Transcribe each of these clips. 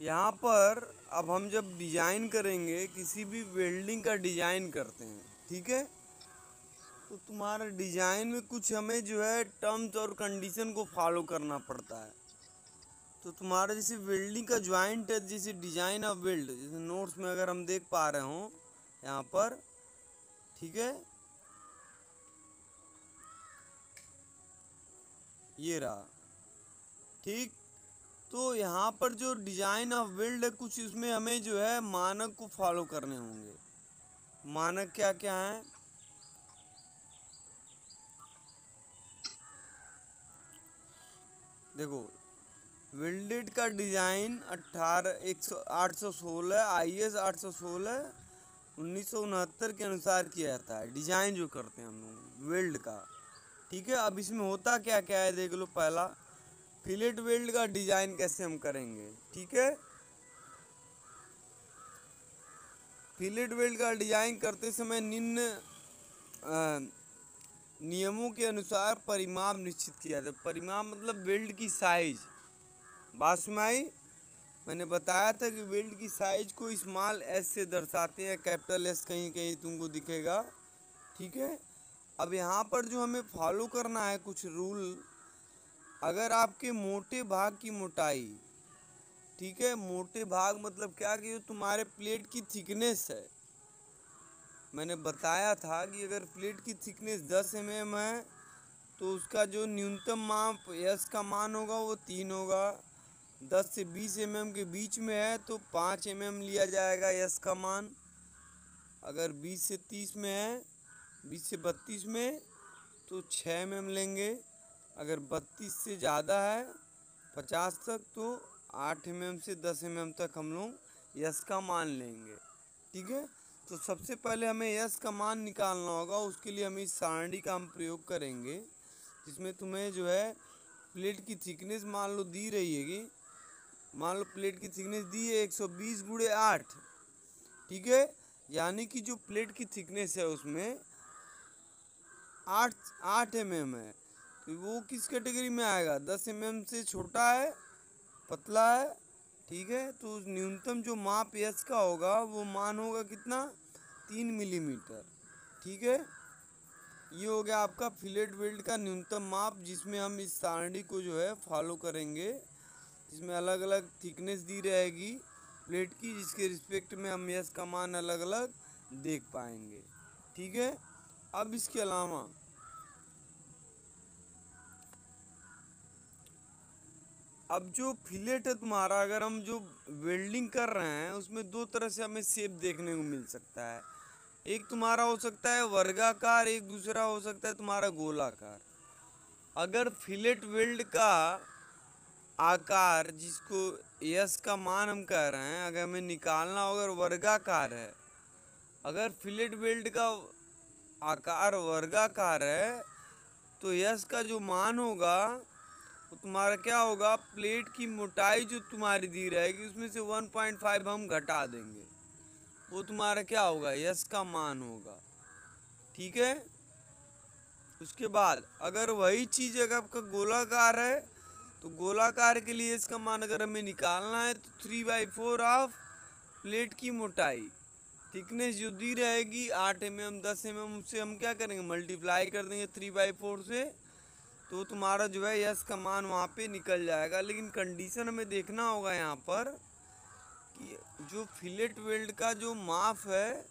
यहाँ पर अब हम जब डिजाइन करेंगे, किसी भी वेल्डिंग का डिजाइन करते हैं, ठीक है, तो तुम्हारे डिजाइन में कुछ हमें जो है टर्म्स और कंडीशन को फॉलो करना पड़ता है। तो तुम्हारा जैसे वेल्डिंग का ज्वाइंट है, जैसे डिजाइन ऑफ वेल्ड, जैसे नोट्स में अगर हम देख पा रहे हो यहाँ पर, ठीक है, ये रहा, ठीक। तो यहाँ पर जो डिजाइन ऑफ वेल्ड है, कुछ इसमें हमें जो है मानक को फॉलो करने होंगे। मानक क्या क्या है? देखो, वेल्डेड का डिजाइन 816 IS 816/1969 के अनुसार किया जाता है। डिजाइन जो करते हैं हम लोग वेल्ड का, ठीक है। अब इसमें होता क्या क्या है देख लो। पहला, फिलेट वेल्ड का डिजाइन कैसे हम करेंगे, ठीक है। फिलेट वेल्ड का डिजाइन करते समय निम्न नियमों के अनुसार परिमाप निश्चित किया जाता है। परिमाप मतलब वेल्ड की साइज। बात सुनाई? मैंने बताया था कि वेल्ड की साइज को स्मॉल एस से दर्शाते हैं, कैपिटल एस कहीं कहीं तुमको दिखेगा, ठीक है। अब यहाँ पर जो हमें फॉलो करना है कुछ रूल। अगर आपके मोटे भाग की मोटाई, ठीक है, मोटे भाग मतलब क्या कि जो तुम्हारे प्लेट की थिकनेस है, मैंने बताया था कि अगर प्लेट की थिकनेस 10 mm है तो उसका जो न्यूनतम माप यस का मान होगा वो 3 होगा। 10 से 20 mm के बीच में है तो 5 mm लिया जाएगा यस का मान। अगर 20 से 30 में है, 20 से 32 में, तो 6 mm लेंगे। अगर 32 से ज़्यादा है, 50 तक, तो 8 mm से 10 mm तक हम लोग यस का मान लेंगे, ठीक है। तो सबसे पहले हमें यस का मान निकालना होगा। उसके लिए हम इस सारणी का हम प्रयोग करेंगे, जिसमें तुम्हें जो है प्लेट की थिकनेस मान लो दी रही हैगी। मान लो प्लेट की थिकनेस दी है 120/8, ठीक है। यानी कि जो प्लेट की थिकनेस है उसमें 8 mm है, तो वो किस कैटेगरी में आएगा? 10 mm से छोटा है, पतला है, ठीक है। तो न्यूनतम जो माप यस का होगा वो मान होगा कितना? 3 मिलीमीटर, ठीक है। ये हो गया आपका फिलेट वेल्ड का न्यूनतम माप, जिसमें हम इस सारणी को जो है फॉलो करेंगे, जिसमें अलग अलग थिकनेस दी रहेगी प्लेट की, जिसके रिस्पेक्ट में हम यस का मान अलग अलग देख पाएंगे, ठीक है। अब इसके अलावा अब जो फिलेट है तुम्हारा, अगर हम जो वेल्डिंग कर रहे हैं उसमें दो तरह से हमें शेप देखने को मिल सकता है। एक तुम्हारा हो सकता है वर्गाकार, एक दूसरा हो सकता है तुम्हारा गोलाकार। अगर फिलेट वेल्ड का आकार, जिसको यस का मान हम कह रहे हैं, अगर हमें निकालना हो, अगर वर्गाकार है, अगर फिलेट वेल्ड का आकार वर्गाकार है, तो यस का जो मान होगा वो तुम्हारा क्या होगा? प्लेट की मोटाई जो तुम्हारी दी रहेगी उसमें से 1.5 हम घटा देंगे, वो तुम्हारा क्या होगा? यस का मान होगा, ठीक है। उसके बाद अगर वही चीज़ अगर आपका गोलाकार है, तो गोलाकार के लिए इसका मान अगर हमें निकालना है तो 3/4 ऑफ प्लेट की मोटाई, थिकनेस जो दी रहेगी 8 mm 10 mm, उससे हम क्या करेंगे? मल्टीप्लाई कर देंगे 3/4 से, तो तुम्हारा जो है यस का मान वहाँ पे निकल जाएगा। लेकिन कंडीशन हमें देखना होगा यहाँ पर कि जो फिलेट वेल्ड का जो माप है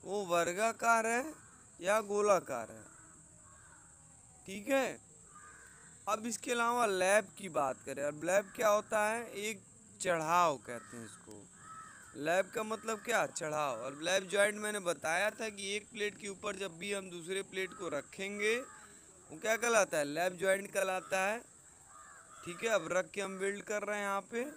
वो वर्गाकार है या गोलाकार है, ठीक है। अब इसके अलावा लैब की बात करें। अब लैब क्या होता है? एक चढ़ाव कहते हैं इसको। लैब का मतलब क्या? चढ़ाव। और लैब जॉइंट मैंने बताया था कि एक प्लेट के ऊपर जब भी हम दूसरे प्लेट को रखेंगे वो क्या कहलाता है? लैब जॉइंट कहलाता है, ठीक है। अब रख के हम वेल्ड कर रहे हैं यहाँ पे।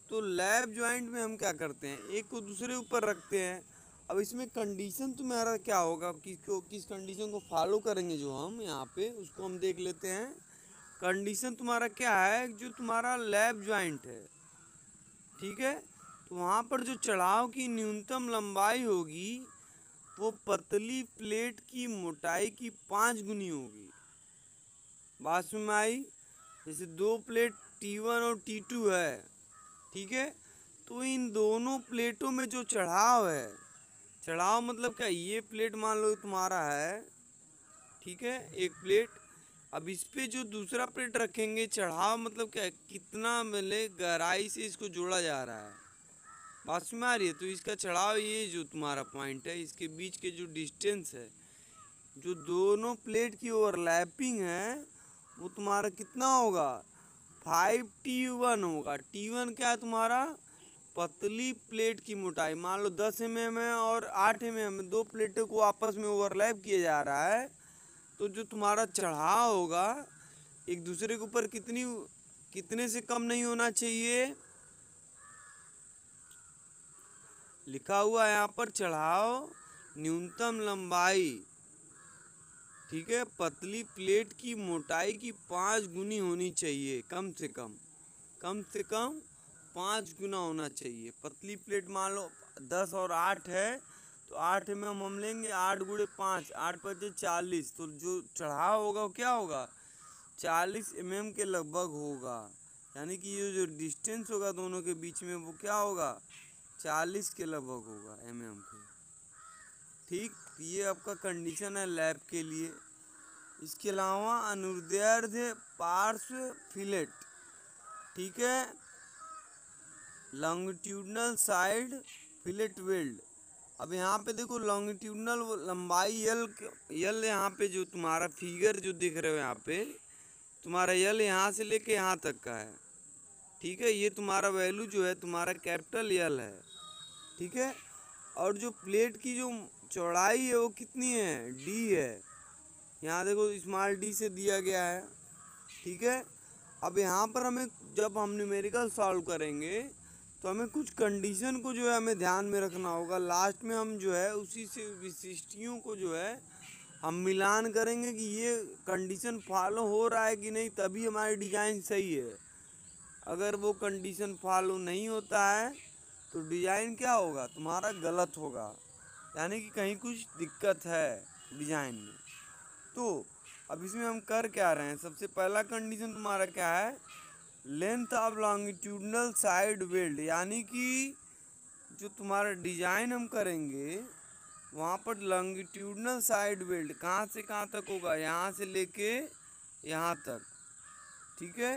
तो लैब जॉइंट में हम क्या करते हैं? एक को दूसरे ऊपर रखते हैं। अब इसमें कंडीशन तुम्हारा क्या होगा, किस कंडीशन को फॉलो करेंगे जो हम यहाँ पे, उसको हम देख लेते हैं। कंडीशन तुम्हारा क्या है, जो तुम्हारा लैब ज्वाइंट है, ठीक है, तो वहाँ पर जो चढ़ाव की न्यूनतम लंबाई होगी वो पतली प्लेट की मोटाई की 5 गुनी होगी। बात समझ में आई? जैसे दो प्लेट T1 और T2 है, ठीक है, तो इन दोनों प्लेटों में जो चढ़ाव है, चढ़ाव मतलब क्या, ये प्लेट मान लो तुम्हारा है, ठीक है, एक प्लेट, अब इस पे जो दूसरा प्लेट रखेंगे, चढ़ाव मतलब क्या है, कितना मिले गहराई से इसको जोड़ा जा रहा है। बात में आ रही है? तो इसका चढ़ाव, ये जो तुम्हारा पॉइंट है, इसके बीच के जो डिस्टेंस है, जो दोनों प्लेट की ओवरलैपिंग है, वो तुम्हारा कितना होगा, 5T1 होगा। T1 क्या है तुम्हारा, पतली प्लेट की मोटाई, मान लो 10 mm है और 8 mm, दो प्लेटों को आपस में ओवरलैप किया जा रहा है, तो जो तुम्हारा चढ़ाव होगा एक दूसरे के ऊपर कितने से कम नहीं होना चाहिए, लिखा हुआ है यहाँ पर, चढ़ाव न्यूनतम लंबाई, ठीक है, पतली प्लेट की मोटाई की 5 गुनी होनी चाहिए, कम से कम 5 गुना होना चाहिए। पतली प्लेट मान लो 10 और 8 है, तो 8 mm हम लेंगे, 8 गुणे 5, 8×5 = 40, तो जो चढ़ाव होगा वो क्या होगा, 40 mm के लगभग होगा। यानी कि ये जो डिस्टेंस होगा दोनों के बीच में, वो क्या होगा, 40 के लगभग होगा, mm के। ठीक, ये आपका कंडीशन है लैब के लिए। इसके अलावा अनुदैर्ध्य पार्श्व फिलेट, ठीक है, लॉन्गिट्यूडनल साइड फिलेट वेल्ड। अब यहाँ पे देखो लॉन्गिट्यूडनल लंबाई यल यहाँ पे जो तुम्हारा फिगर जो दिख रहे हो, यहाँ पे तुम्हारा यल यहाँ से लेके यहाँ तक का है, ठीक है, ये तुम्हारा वैल्यू जो है तुम्हारा कैपिटल यल है, ठीक है, और जो प्लेट की जो चौड़ाई है वो कितनी है, D है, यहाँ देखो स्मॉल d से दिया गया है, ठीक है। अब यहाँ पर हमें जब हम न्यूमेरिकल सॉल्व करेंगे तो हमें कुछ कंडीशन को जो है हमें ध्यान में रखना होगा। लास्ट में हम जो है उसी से विशिष्टियों को जो है हम मिलान करेंगे कि ये कंडीशन फॉलो हो रहा है कि नहीं, तभी हमारी डिज़ाइन सही है। अगर वो कंडीशन फॉलो नहीं होता है तो डिज़ाइन क्या होगा, तुम्हारा गलत होगा, यानी कि कहीं कुछ दिक्कत है डिज़ाइन में। तो अब इसमें हम कर क्या रहे हैं, सबसे पहला कंडीशन तुम्हारा क्या है, length of longitudinal side weld, यानी कि जो तुम्हारा डिजाइन हम करेंगे वहाँ पर लॉन्गिट्यूडनल साइड वेल्ड कहाँ से कहाँ तक होगा, यहाँ से लेके यहाँ तक, ठीक है,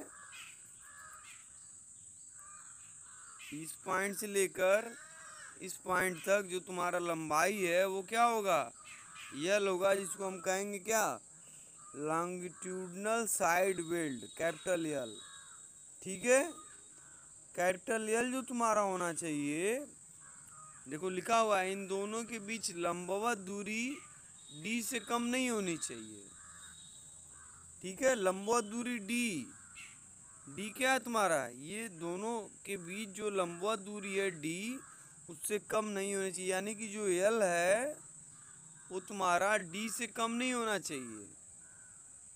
इस पॉइंट से लेकर इस पॉइंट तक जो तुम्हारा लंबाई है वो क्या होगा, यल होगा, जिसको हम कहेंगे क्या, longitudinal side weld, capital L, ठीक है। कैपिटल यल जो तुम्हारा होना चाहिए, देखो लिखा हुआ है, इन दोनों के बीच लंबवत दूरी D से कम नहीं होनी चाहिए, ठीक है, लंबवत दूरी D क्या है तुम्हारा, ये दोनों के बीच जो लंबवत दूरी है D उससे कम नहीं होनी चाहिए, यानी कि जो L है वो तुम्हारा D से कम नहीं होना चाहिए।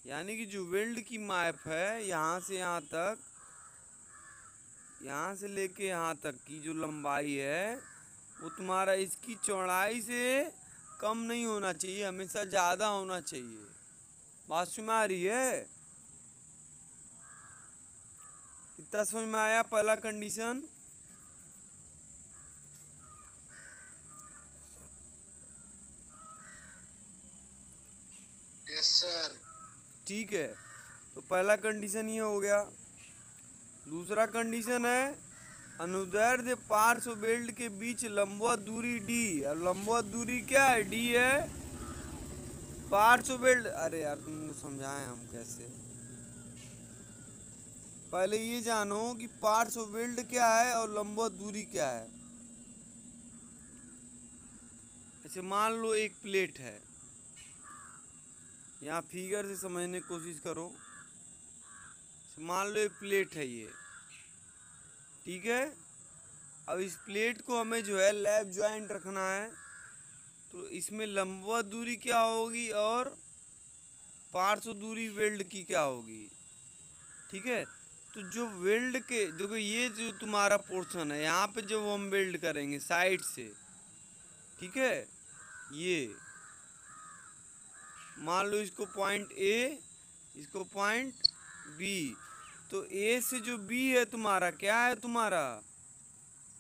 यानी कि जो वेल्ड की माप है यहाँ से यहाँ तक, यहाँ से लेके यहाँ तक की जो लंबाई है वो तुम्हारा इसकी चौड़ाई से कम नहीं होना चाहिए, हमेशा ज़्यादा होना चाहिए। बात समझ में आ रही है? इतना समझ में आया पहला कंडीशन? Yes sir. ठीक है, तो पहला कंडीशन ये हो गया। दूसरा कंडीशन है अनुदैर्ध्य पार्श्व वेल्ड के बीच लंबवत दूरी D, और लंबवत दूरी क्या है, D है, पार्श्व वेल्ड, अरे यार तुमको समझाएं हम कैसे, पहले ये जानो कि पार्श्व वेल्ड क्या है और लंबवत दूरी क्या है। अच्छा मान लो एक प्लेट है, यहाँ फिगर से समझने की कोशिश करो, मान लो एक प्लेट है ये, ठीक है, अब इस प्लेट को हमें जो है लैब ज्वाइंट रखना है, तो इसमें लंबवत दूरी क्या होगी और पार्श्व दूरी वेल्ड की क्या होगी, ठीक है। तो जो वेल्ड के देखो, ये जो तुम्हारा पोर्शन है यहाँ पे जब हम वेल्ड करेंगे साइड से, ठीक है, ये मान लो इसको पॉइंट ए, इसको पॉइंट बी, तो ए से जो बी है तुम्हारा क्या है, तुम्हारा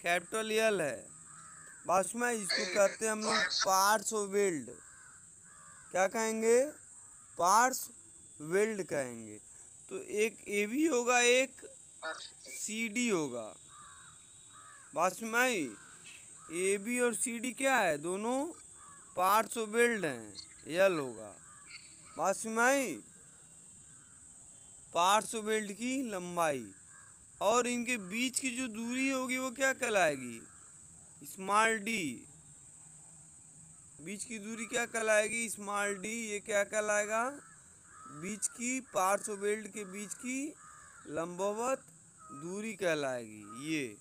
कैपिटल एल है। बात में इसको कहते हैं हम लोग पार्ट्स ऑफ वेल्ड। क्या कहेंगे, पार्ट्स वेल्ड कहेंगे। तो एक ए बी होगा, एक सी डी होगा। बात में आई, ए बी और सी डी क्या है, दोनों पार्ट्स ऑफ वेल्ड हैं, एल होगा। बात में आई, पार्ट्स ऑफ वेल्ड की लंबाई, और इनके बीच की जो दूरी होगी वो क्या कहलाएगी, स्मॉल डी। बीच की दूरी क्या कहलाएगी, स्मॉल डी। ये क्या कहलाएगा, बीच की पार्ट्स ऑफ वेल्ड के बीच की लंबवत दूरी कहलाएगी। ये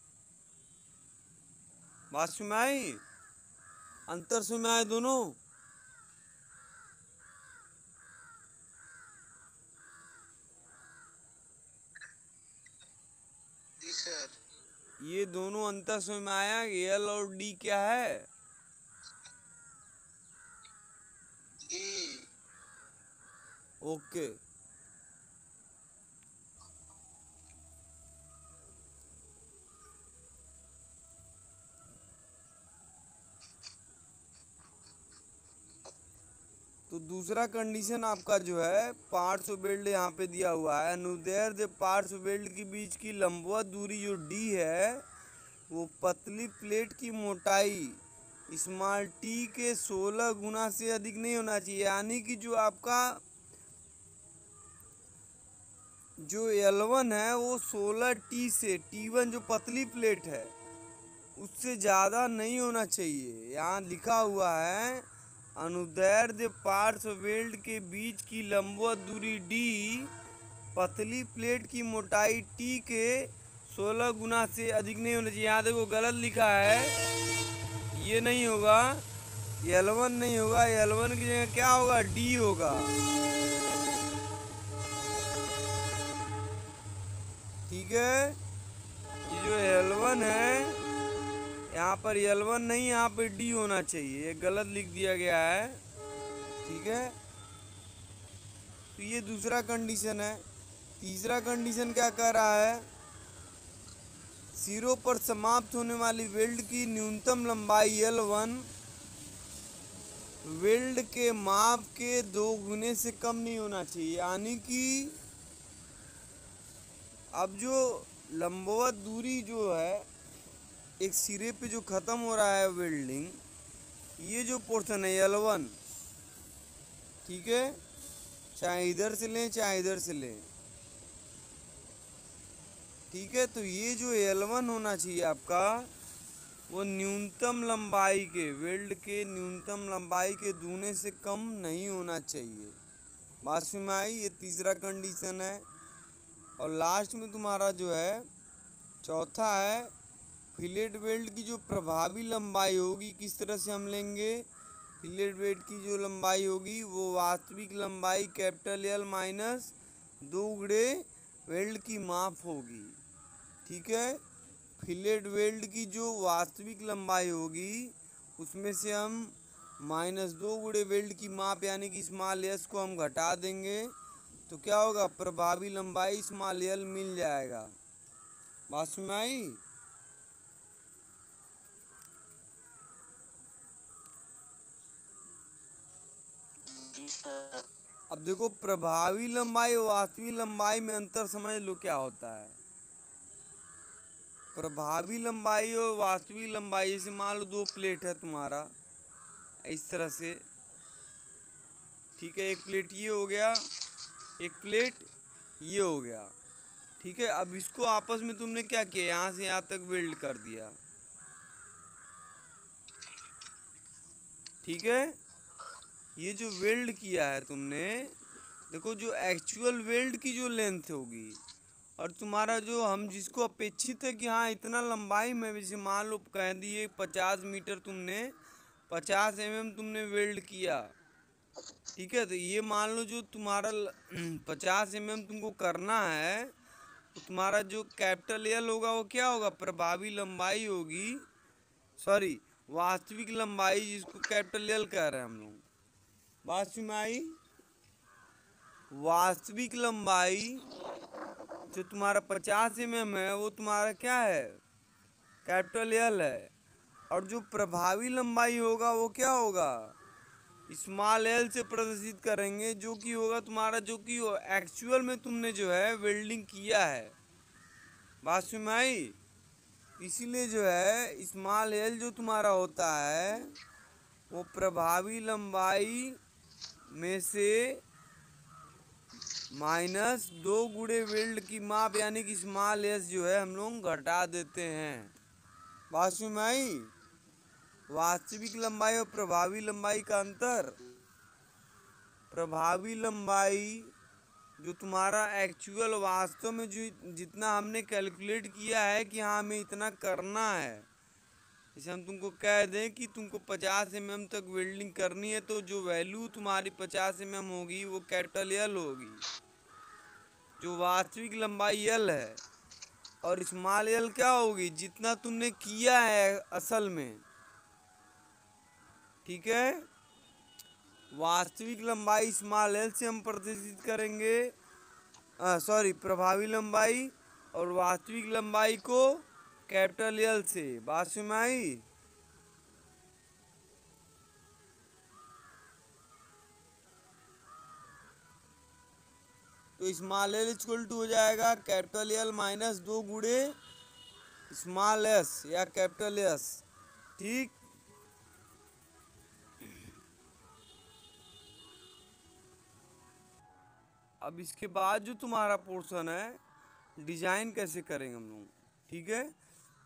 बात समझ में आई, अंतर समझ में आए दोनों। ये दोनों अंतर समझ में आया, एल और डी क्या है, ओके। तो दूसरा कंडीशन आपका जो है, पार्ट्स ऑफ वेल्ड यहाँ पे दिया हुआ है, अनुदैर्ध्य जो पार्ट्स ऑफ वेल्ड के बीच की लंबवत दूरी जो डी है, वो पतली प्लेट की मोटाई स्मॉल टी के 16 गुना से अधिक नहीं होना चाहिए। यानी कि जो आपका जो L1 है वो 16 टी से, T1 जो पतली प्लेट है उससे ज़्यादा नहीं होना चाहिए। यहाँ लिखा हुआ है, अनुदैर्ध्य पार्ट्स वेल्ड के बीच की लंबवत दूरी D पतली प्लेट की मोटाई T के 16 गुना से अधिक नहीं होना चाहिए। यहाँ देखो गलत लिखा है, ये नहीं होगा, L1 नहीं होगा, L1 की जगह क्या होगा, D होगा। ठीक है, ये जो L1 है यहाँ पर L1 नहीं, यहाँ पे D होना चाहिए, ये गलत लिख दिया गया है। ठीक है, तो ये दूसरा कंडीशन है। तीसरा कंडीशन क्या कह रहा है, सिरों पर समाप्त होने वाली वेल्ड की न्यूनतम लंबाई L1 वेल्ड के माप के 2 गुने से कम नहीं होना चाहिए। यानी कि अब जो लंबवत दूरी जो है एक सिरे पे जो ख़त्म हो रहा है वेल्डिंग, ये जो पोर्शन है L1, ठीक है, चाहे इधर से लें चाहे इधर से लें, ठीक है, तो ये जो L1 होना चाहिए आपका, वो न्यूनतम लंबाई के, वेल्ड के न्यूनतम लंबाई के दूने से कम नहीं होना चाहिए। बात समझ में आई, ये तीसरा कंडीशन है। और लास्ट में तुम्हारा जो है चौथा है, फिलेट वेल्ड की जो प्रभावी लंबाई होगी, किस तरह से हम लेंगे, फिलेट वेल्ड की जो लंबाई होगी वो वास्तविक लंबाई कैपिटल L माइनस 2 गुणे वेल्ड की माप होगी। ठीक है, फिलेट वेल्ड की जो वास्तविक लंबाई होगी उसमें से हम -2 गुणे वेल्ड की माप यानी कि स्मॉल एस को हम घटा देंगे, तो क्या होगा, प्रभावी लंबाई स्मॉल एल मिल जाएगा। बात समझ में आई। अब देखो, प्रभावी लंबाई और वास्तविक लंबाई में अंतर समझ लो क्या होता है। प्रभावी लंबाई और वास्तविक लंबाई, जैसे मान लो 2 प्लेट है तुम्हारा इस तरह से, ठीक है, एक प्लेट ये हो गया, एक प्लेट ये हो गया, ठीक है। अब इसको आपस में तुमने क्या किया, यहाँ से यहाँ तक वेल्ड कर दिया, ठीक है। ये जो वेल्ड किया है तुमने, देखो जो एक्चुअल वेल्ड की जो लेंथ होगी और तुम्हारा जो हम जिसको अपेक्षित है कि हाँ इतना लंबाई में, जैसे मान लो कह दिए 50 मीटर, तुमने 50 mm तुमने वेल्ड किया, ठीक है, तो ये मान लो जो तुम्हारा 50 mm तुमको करना है, तो तुम्हारा जो कैपिटल एल होगा वो क्या होगा, प्रभावी लंबाई होगी, सॉरी वास्तविक लंबाई जिसको कैपिटल एल कह रहे हैं हम लोग। बात समझ में आई? वास्तविक लंबाई जो तुम्हारा 50 mm है वो तुम्हारा क्या है, कैपिटल एल है। और जो प्रभावी लंबाई होगा वो क्या होगा, स्मॉल एल से प्रदर्शित करेंगे, जो कि होगा तुम्हारा, जो कि एक्चुअल में तुमने जो है वेल्डिंग किया है। बात समझ में आई? इसीलिए जो है स्मॉल एल जो तुम्हारा होता है वो प्रभावी लंबाई में से -2 वेल्ड की माप यानी कि स्मॉल एस जो है हम लोग घटा देते हैं। बात समझ में आई? वास्तविक लंबाई और प्रभावी लंबाई का अंतर, प्रभावी लंबाई जो तुम्हारा एक्चुअल वास्तव में जो जितना हमने कैलकुलेट किया है कि हाँ हमें इतना करना है, जैसे हम तुमको कह दें कि तुमको 50 mm तक वेल्डिंग करनी है, तो जो वैल्यू तुम्हारी 50 mm होगी वो कैपिटल एल होगी, जो वास्तविक लंबाई एल है। और स्मॉल एल क्या होगी, जितना तुमने किया है असल में। ठीक है, वास्तविक लंबाई स्मॉल एल से हम प्रदर्शित करेंगे, सॉरी प्रभावी लंबाई, और वास्तविक लंबाई को कैपिटल एल से। बात समझ में आई? तो स्मॉल एल इक्वल टू हो जाएगा कैपिटल एल -2 गुणे स्मॉल एस या कैपिटल एस। ठीक, अब इसके बाद जो तुम्हारा पोर्शन है डिजाइन कैसे करेंगे हम लोग। ठीक है,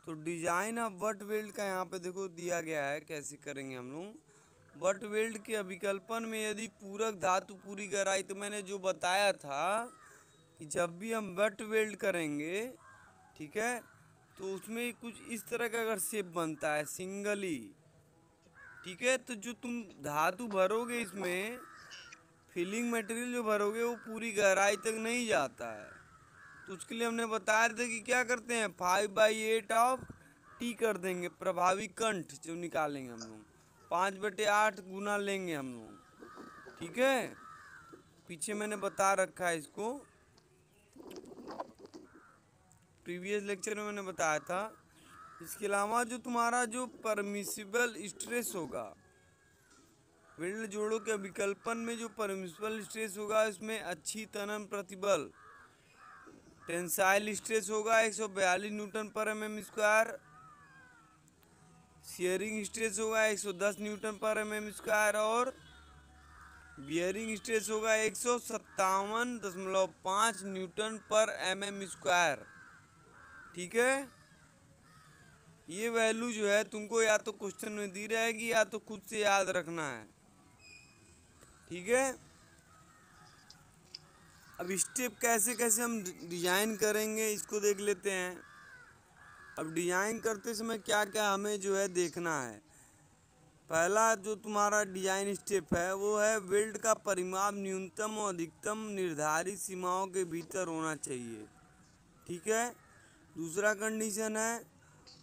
तो डिजाइन ऑफ बट वेल्ड का यहाँ पे देखो दिया गया है कैसे करेंगे हम लोग। बट वेल्ड के अभिकल्पन में यदि पूरक धातु पूरी गहराई, तो मैंने जो बताया था कि जब भी हम बट वेल्ड करेंगे, ठीक है, तो उसमें कुछ इस तरह का अगर शेप बनता है सिंगली, ठीक है, तो जो तुम धातु भरोगे इसमें, फिलिंग मटेरियल जो भरोगे वो पूरी गहराई तक नहीं जाता है। तो उसके लिए हमने बताया था कि क्या करते हैं, 5/8 ऑफ टी कर देंगे, प्रभावी कंठ जो निकालेंगे हम लोग 5/8 गुना लेंगे हम लोग। ठीक है, पीछे मैंने बता रखा है इसको, प्रीवियस लेक्चर में मैंने बताया था। इसके अलावा जो तुम्हारा जो परमिसिबल स्ट्रेस होगा, वेल्ड जोड़ों के विकल्पन में जो परमिसिबल स्ट्रेस होगा, इसमें अच्छी तनन प्रतिबल टेंसाइल स्ट्रेस होगा 142 न्यूटन पर mm², शियरिंग स्ट्रेस होगा 110 न्यूटन पर mm², और बियरिंग स्ट्रेस होगा 157.5 न्यूटन पर mm²। ठीक है, ये वैल्यू जो है तुमको या तो क्वेश्चन में दी रहेगी या तो खुद से याद रखना है। ठीक है, अब स्टेप कैसे कैसे हम डिजाइन करेंगे इसको देख लेते हैं। अब डिजाइन करते समय क्या क्या हमें जो है देखना है। पहला जो तुम्हारा डिजाइन स्टेप है वो है वेल्ड का परिमाप न्यूनतम और अधिकतम निर्धारित सीमाओं के भीतर होना चाहिए। ठीक है, दूसरा कंडीशन है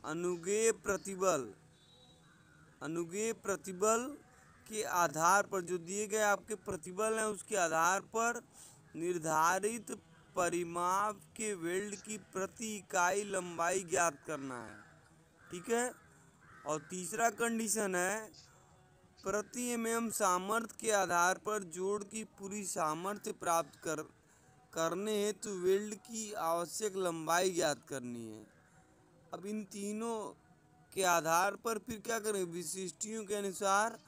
अनुगेय प्रतिबल। अनुगेय प्रतिबल के आधार पर जो दिए गए आपके प्रतिबल हैं उसके आधार पर निर्धारित परिमाप के वेल्ड की प्रति इकाई लंबाई ज्ञात करना है। ठीक है, और तीसरा कंडीशन है प्रति mm सामर्थ्य के आधार पर जोड़ की पूरी सामर्थ्य प्राप्त करने हेतु वेल्ड की आवश्यक लंबाई ज्ञात करनी है। अब इन तीनों के आधार पर फिर क्या करें, विशिष्टियों के अनुसार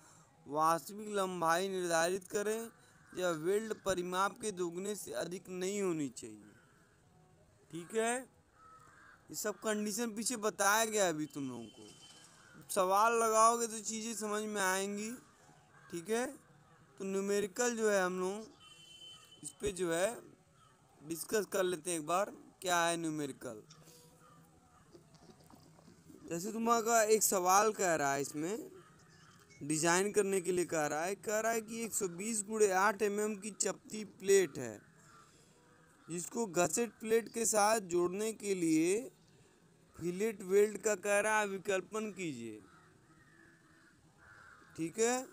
वास्तविक लंबाई निर्धारित करें, जब वेल्ड परिमाप के दोगुने से अधिक नहीं होनी चाहिए। ठीक है, ये सब कंडीशन पीछे बताया गया अभी तुम लोगों को। सवाल लगाओगे तो चीज़ें समझ में आएंगी। ठीक है, तो न्यूमेरिकल जो है हम लोग इस पे जो है डिस्कस कर लेते हैं एक बार, क्या है न्यूमेरिकल। जैसे तुम्हारा एक सवाल कह रहा है इसमें डिजाइन करने के लिए कह रहा है कि 120 गुणे 8 mm की चपटी प्लेट है जिसको गसेट प्लेट के साथ जोड़ने के लिए फिलेट वेल्ड का कह रहा है विकल्पन कीजिए। ठीक है,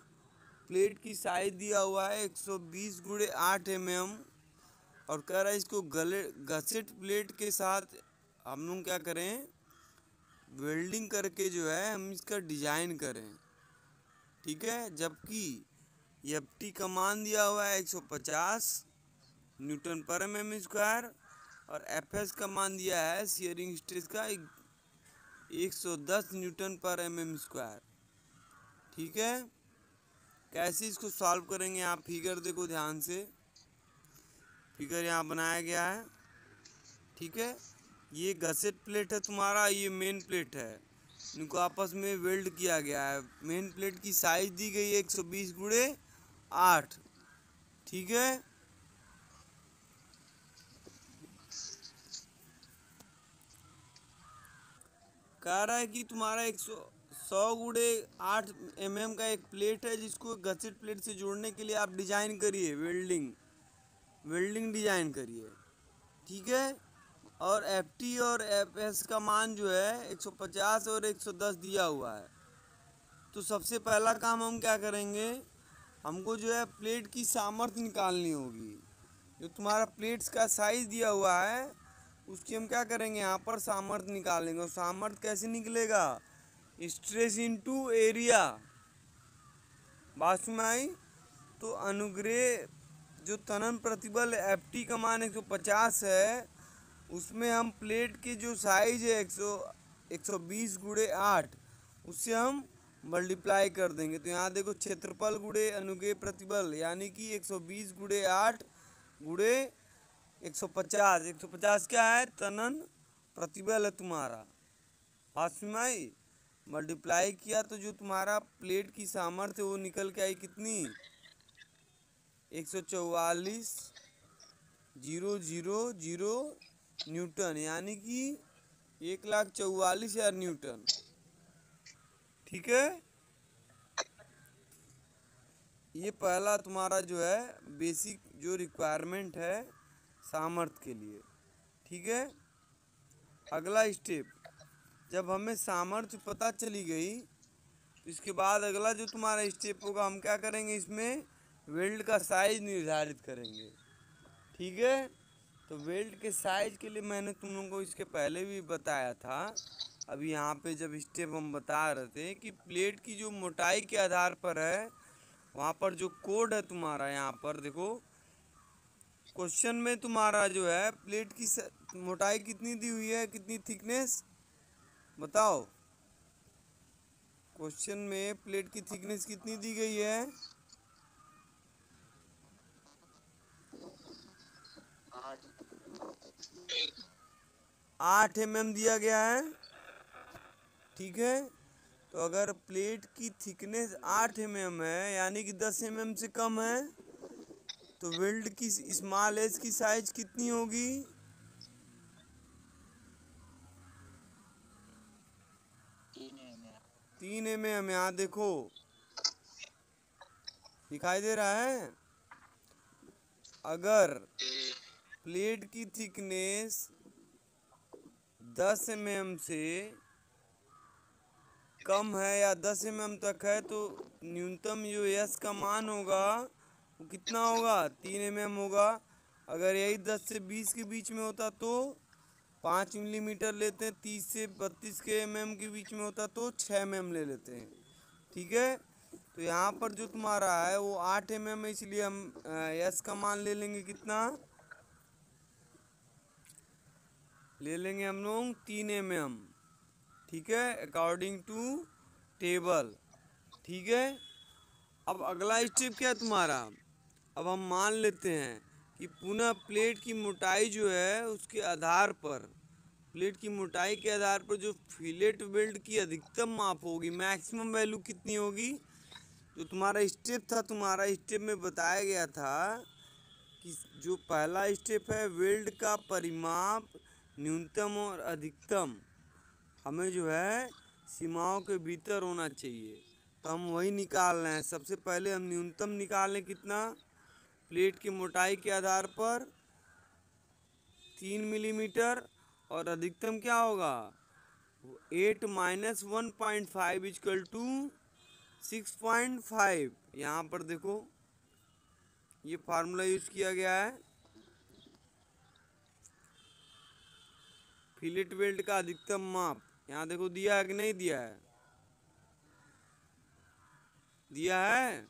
प्लेट की साइज दिया हुआ है 120 गुणे 8 mm और कह रहा है इसको गसेट प्लेट के साथ हम लोग क्या करें, वेल्डिंग करके जो है हम इसका डिजाइन करें। ठीक है, जबकि एफटी का मान दिया हुआ है 150 न्यूटन पर mm स्क्वायर और एफएस का मान दिया है शियरिंग स्ट्रेस का 110 न्यूटन पर mm स्क्वायर। ठीक है, कैसे इसको सॉल्व करेंगे आप फिगर देखो ध्यान से। फिगर यहाँ बनाया गया है। ठीक है, ये गसेट प्लेट है तुम्हारा, ये मेन प्लेट है, इनको आपस में वेल्ड किया गया है। मेन प्लेट की साइज दी गई है 120 गुणे 8। ठीक है, कह रहा है कि तुम्हारा 100 गुणे 8 mm का एक प्लेट है जिसको गसेट प्लेट से जोड़ने के लिए आप डिजाइन करिए, वेल्डिंग डिजाइन करिए। ठीक है, और एफटी और एफएस का मान जो है 150 और 110 दिया हुआ है। तो सबसे पहला काम हम क्या करेंगे, हमको जो है प्लेट की सामर्थ्य निकालनी होगी। जो तुम्हारा प्लेट्स का साइज दिया हुआ है उसकी हम क्या करेंगे, यहाँ पर सामर्थ्य निकालेंगे। और सामर्थ्य कैसे निकलेगा, स्ट्रेस इनटू एरिया। बात समझ आई? तो अनुग्रह जो तनन प्रतिबल एफटी का मान 150 है, उसमें हम प्लेट की जो साइज है 120 गुणे 8 उससे हम मल्टीप्लाई कर देंगे। तो यहाँ देखो क्षेत्रफल गुणे अनुग्रह प्रतिबल यानी कि 120 गुणे 8 गुणे 150 क्या है, तनन प्रतिबल है तुम्हारा। हाथ में आई, मल्टीप्लाई किया तो जो तुम्हारा प्लेट की सामर्थ्य वो निकल के आई कितनी, 144,000 न्यूटन, यानी कि 1,44,000 न्यूटन। ठीक है, ये पहला तुम्हारा जो है बेसिक जो रिक्वायरमेंट है सामर्थ्य के लिए। ठीक है, अगला स्टेप, जब हमें सामर्थ्य पता चली गई तो इसके बाद अगला जो तुम्हारा स्टेप होगा, हम क्या करेंगे, इसमें वेल्ड का साइज निर्धारित करेंगे। ठीक है, तो वेल्ड के साइज के लिए मैंने तुम लोगों को इसके पहले भी बताया था। अभी यहाँ पे जब स्टेप हम बता रहे थे कि प्लेट की जो मोटाई के आधार पर है, वहाँ पर जो कोड है तुम्हारा, यहाँ पर देखो क्वेश्चन में तुम्हारा जो है प्लेट की मोटाई कितनी दी हुई है, कितनी थिकनेस बताओ। क्वेश्चन में प्लेट की थिकनेस कितनी दी गई है, 8 mm दिया गया है। ठीक है, तो अगर प्लेट की थिकनेस 8 mm है यानी कि 10 mm से कम है, तो वेल्ड की स्मॉल एज की साइज कितनी होगी, 3 mm। यहाँ देखो दिखाई दे रहा है, अगर प्लेट की थिकनेस 10 mm से कम है या 10 mm तक है तो न्यूनतम जो यस का मान होगा वो कितना होगा, 3 mm होगा। अगर यही 10 से 20 के बीच में होता तो 5 मिलीमीटर लेते हैं, 30 से 32 के mm के बीच में होता तो 6 mm ले लेते हैं। ठीक है, तो यहाँ पर जो तुम्हारा है वो 8 mm है, इसलिए हम यस का मान ले लेंगे, कितना ले लेंगे हम लोग, 3 mm। ठीक है, अकॉर्डिंग टू टेबल। ठीक है, अब अगला स्टेप क्या है तुम्हारा, अब हम मान लेते हैं कि पुनः प्लेट की मोटाई जो है उसके आधार पर, प्लेट की मोटाई के आधार पर जो फिलेट वेल्ड की अधिकतम माप होगी, मैक्सिमम वैल्यू कितनी होगी। जो तुम्हारा स्टेप था, तुम्हारा स्टेप में बताया गया था कि जो पहला स्टेप है वेल्ड का परिमाप न्यूनतम और अधिकतम हमें जो है सीमाओं के भीतर होना चाहिए। तो हम वही निकाल रहे हैं। सबसे पहले हम न्यूनतम निकालें कितना, प्लेट की मोटाई के आधार पर 3 मिलीमीटर, और अधिकतम क्या होगा 8 माइनस 1.5 इजकल टू 6.5। यहाँ पर देखो ये फार्मूला यूज किया गया है। फिलेट वेल्ड का अधिकतम माप यहाँ देखो दिया है कि नहीं दिया है, दिया है।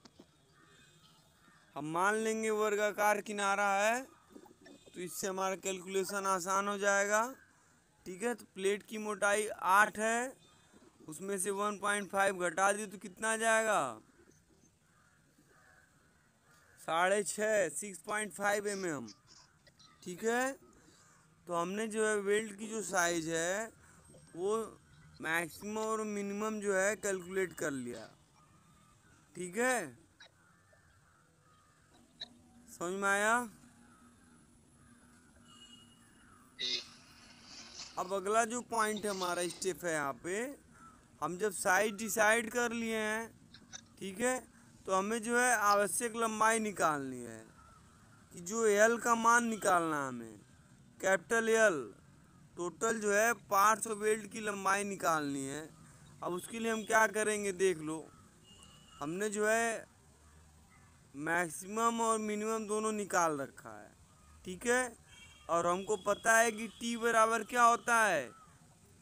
हम मान लेंगे वर्गाकार किनारा है, तो इससे हमारा कैलकुलेशन आसान हो जाएगा। ठीक है, तो प्लेट की मोटाई 8 है, उसमें से 1.5 घटा दिए तो कितना आ जाएगा 6.5, 6.5 mm। ठीक है, तो हमने जो है वेल्ड की जो साइज है वो मैक्सिमम और मिनिमम जो है कैलकुलेट कर लिया। ठीक है, समझ में आया। अब अगला जो पॉइंट है हमारा स्टेप है, यहाँ पे हम जब साइज डिसाइड कर लिए हैं, ठीक है, तो हमें जो है आवश्यक लंबाई निकालनी है कि जो एल का मान निकालना है हमें, कैपिटल एल। टोटल जो है पार्ट्स ऑफ वेल्ड की लंबाई निकालनी है। अब उसके लिए हम क्या करेंगे देख लो, हमने जो है मैक्सिमम और मिनिमम दोनों निकाल रखा है। ठीक है, और हमको पता है कि टी बराबर क्या होता है,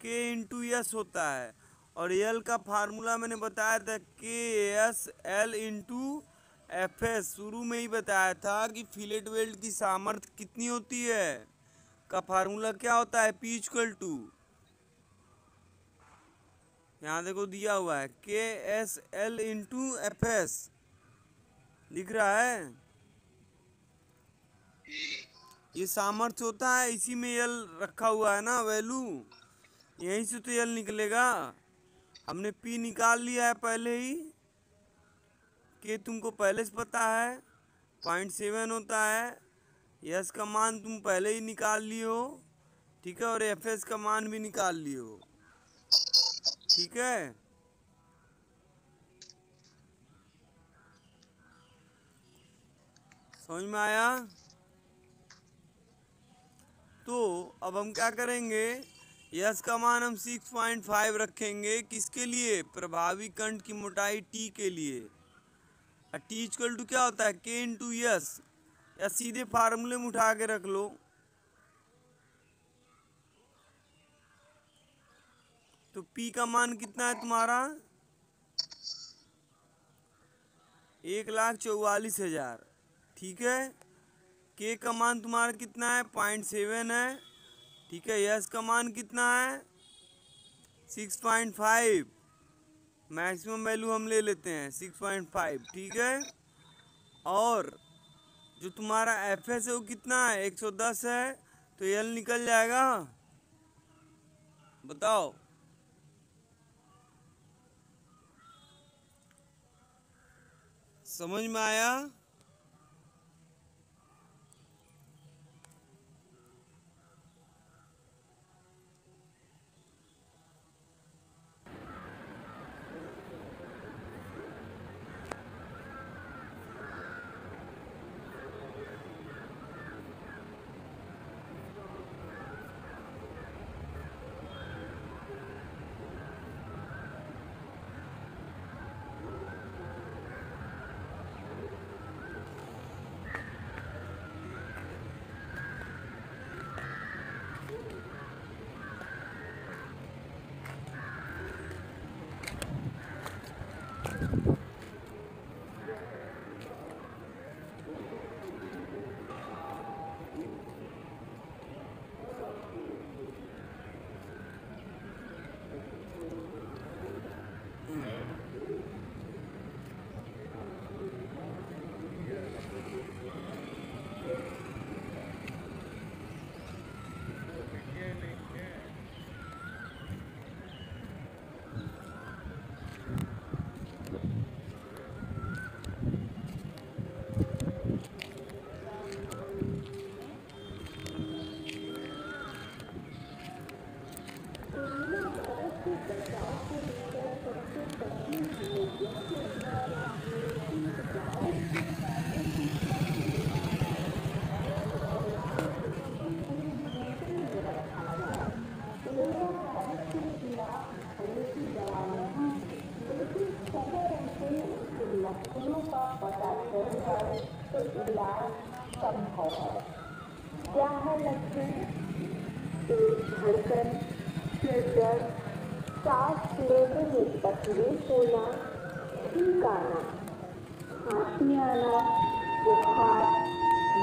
के इंटू एस होता है, और एल का फार्मूला मैंने बताया था के S L into F S. शुरू में ही बताया था कि फिलेट वेल्ड की सामर्थ्य कितनी होती है, का फार्मूला क्या होता है, पी इक्वल टू, यहाँ देखो दिया हुआ है के S L into F S लिख रहा है। ये सामर्थ्य होता है, इसी में एल रखा हुआ है ना वैल्यू, यहीं से तो एल निकलेगा। हमने पी निकाल लिया है पहले ही, के तुमको पहले से पता है 0.7 होता है, यस का मान तुम पहले ही निकाल लिए हो। ठीक है, और एफ एस का मान भी निकाल लिए हो। ठीक है, समझ में आया। तो अब हम क्या करेंगे, यस का मान हम 6.5 रखेंगे, किसके लिए, प्रभावी कंठ की मोटाई टी के लिए। और टी इक्वल टू क्या होता है, के इंटू यस, या सीधे फार्मूले में उठा के रख लो। तो पी का मान कितना है तुम्हारा 1,44,000। ठीक है, के का मान तुम्हारा कितना है 0.7 है। ठीक है, यस का मान कितना है 6.5, मैक्सिमम वैल्यू हम ले लेते हैं 6.5। ठीक है, और जो तुम्हारा एफ एस है वो कितना है 110 है, तो एल निकल जाएगा, बताओ। समझ में आया। तेज धड़कन, सिर दर्द, सांस लेने में तकलीफ होना, छींक आना, खांसी आना, बुखार,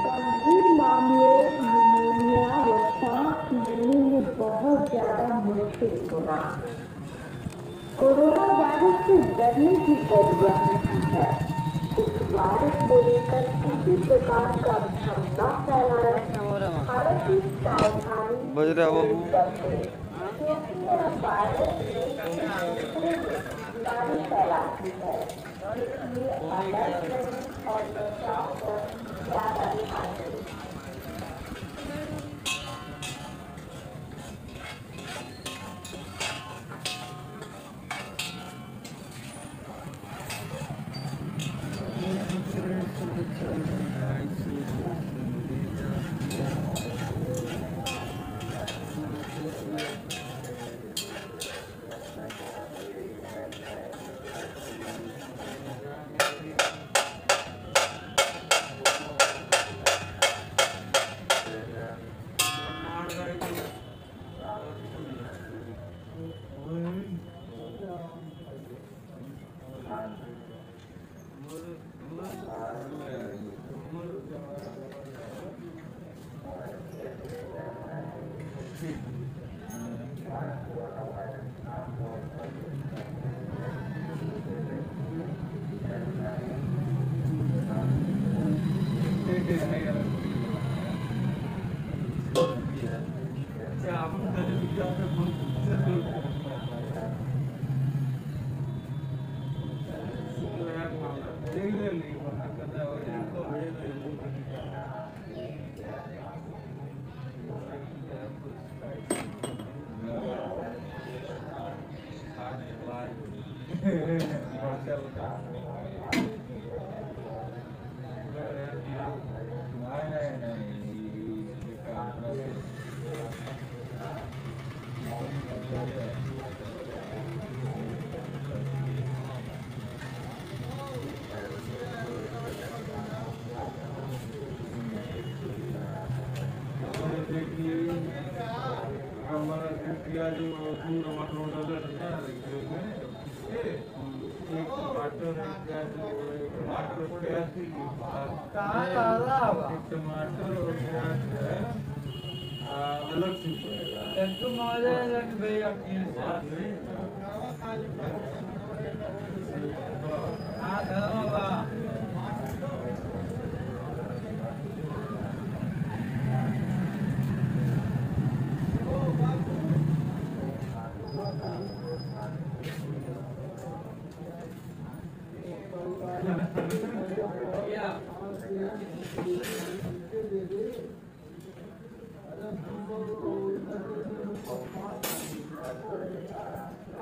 गंभीर मामले न्यूमोनिया व सांस लेने में बहुत ज्यादा मुश्किल होना। कोरोना वायरस से डरने की जरूरत नहीं है। इस वायरस को लेकर किसी प्रकार का भ्रम न फैलाएं। हालांकि सावधानी बज रहा बाबू। क्योंकि यह वायरस बीमारी फैलाती है, इसलिए अलर्ट रहें और बचाव पर ज्यादा ध्यान दें।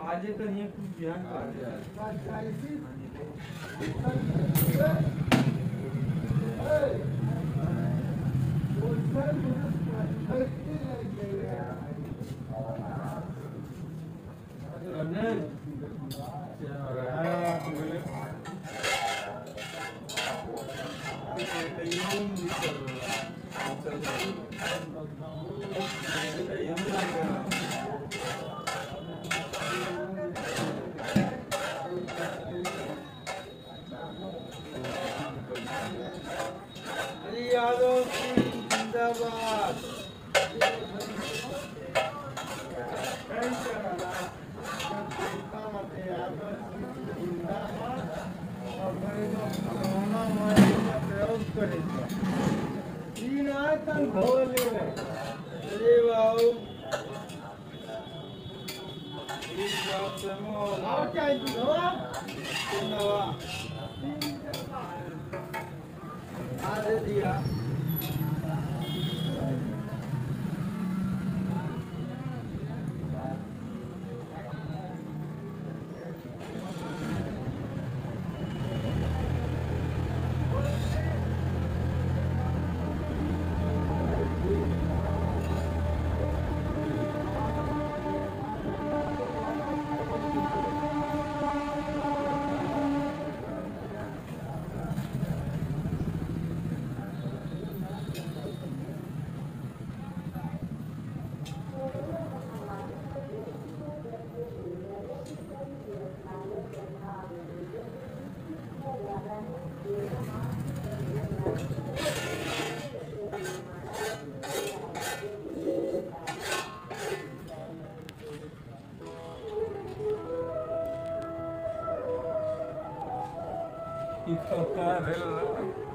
आज तो ये कुछ ध्यान यादव जिंदाबाद। दिया इसका क्या है